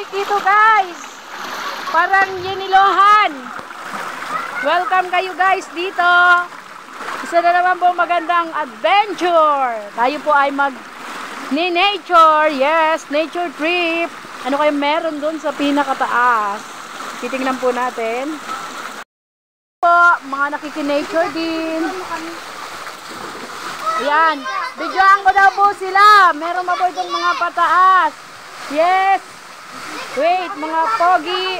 traffic dito guys. Parang Yenilohan. Welcome kayo guys dito. Isa na naman po magandang adventure. Tayo po ay ni-nature. Yes, nature trip. Ano kayo meron doon sa pinakataas? Titingnan po natin. Po, mga nakikinature din. Ayan. Videoan ko daw po sila. Meron pa po itong mga pataas. Yes. Wait, mga pogi.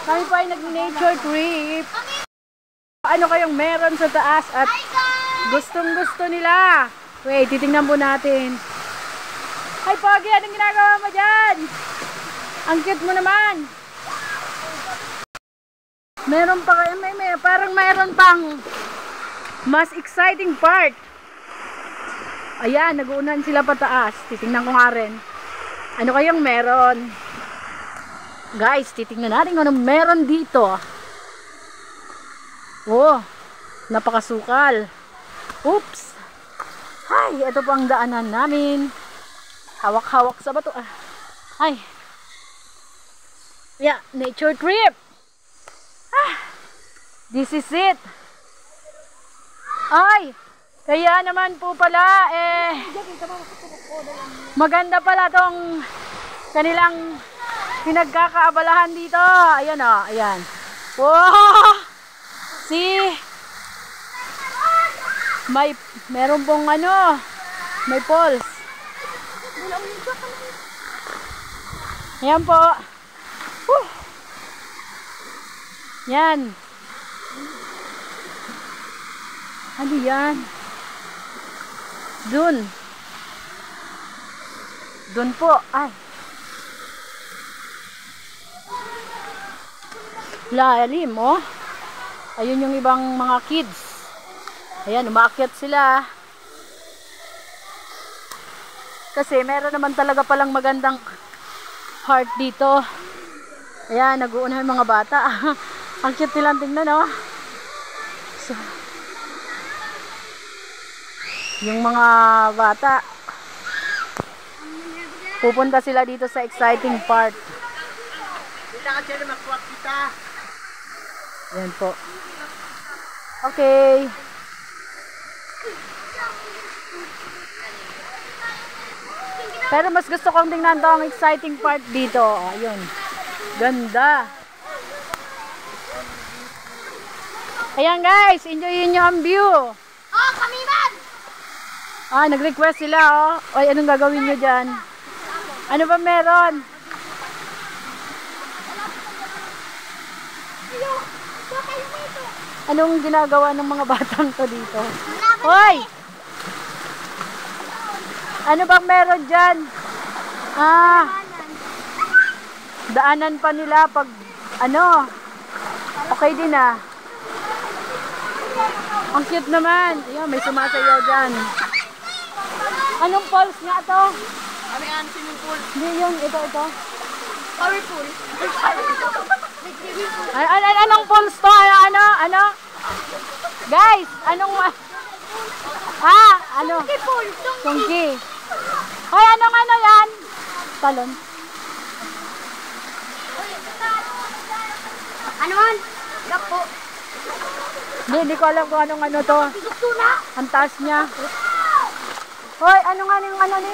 Kami po ay nag-nature trip. Ano kayong meron sa taas at gustong-gusto nila? Wait, titingnan po natin. Hi pogi, anong ginagawa mo dyan? Ang cute mo naman. Meron pa kayo, parang mayroon pang mas exciting part. Ayan, nag-uunan sila pataas. Titingnan ko nga rin. Ano kayong meron? Guys, titingnan natin kung ano meron dito. Oh, napakasukal. Oops. Ay, ito po ang daanan namin. Hawak-hawak sa bato. Ay. Yeah, nature trip. This is it. Ay, kaya naman po pala maganda pala tong kanilang pinagkakaabalahan dito. Ayan o, ayan. Wow! See? Meron pong may poles. Ayan po. Yan. Ano yan? Dun po. Ay. Lalim, oh. Ayun yung ibang mga kids. Ayan, umaakyat sila. Kasi meron naman talaga palang magandang heart dito. Ayan, nag-uuna yung mga bata. Ang cute nilang tingnan, oh. So, yung mga bata, pupunta sila dito sa exciting part. Ayan po. Okay. Pero mas gusto kong tingnan to ang exciting part dito. Ayun. Ganda. Ayan guys, enjoyin nyo ang view. Oh, kami man! Nag-request sila, oh. Oy, anong gagawin nyo dyan? Ano ba meron? Anong ginagawa ng mga batang to dito? Hoy! Ano bang meron dyan? Daanan pa nila pag okay din Ang cute naman. Ayan, may sumasayaw dyan. Anong falls nga to? Swimming pool. Hindi yun, ito. Power pool. Anong falls to? Ano? Guys, anong Tungki pool. Tungki. Ay, anong yan? Talon. Ano man? Gapo. Hindi ko alam kung anong to. Ang taas niya. Hoy, ano nga yung ni?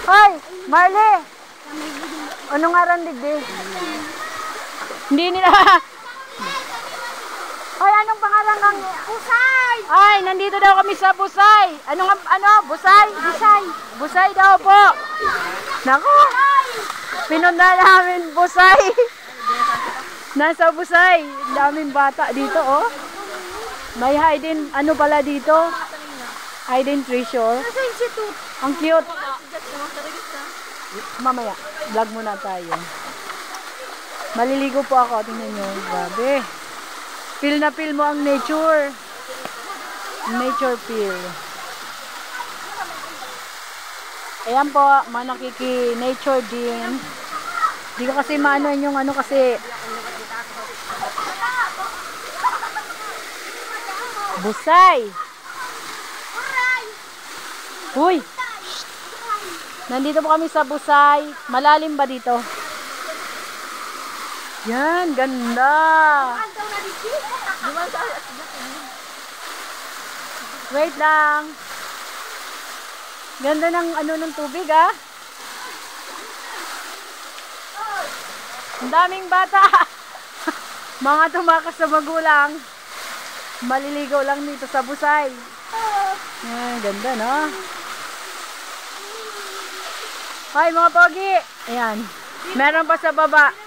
Hoy, Marley. Ano nga rin digdi? Hindi nila. Hoy, anong pangalan ng Busay! Ay, nandito daw kami sa Busay. Busay? Busay daw po. Nako. Pinunta namin Busay. Nasa Busay. Daming bata dito, oh. May hidden, pala dito? Hidden treasure. Nasa institute. Ang cute. Mamaya, vlog muna tayo. Maliligo po ako. Tingnan nyo. Grabe. Feel na feel mo ang nature. Nature feel. Ayan po, mga nakiki-nature din. Hindi ko kasi maano yung kasi Busay. Uy. Nandito po kami sa Busay. Malalim ba dito? Yan, ganda. Wait lang. Ganda ng ano ng tubig ah. Ang daming bata. Mga tumakas sa magulang. Maliligaw lang dito sa Busay. Yan, ganda no? Hi mga pogi. Ayan. Meron pa sa baba.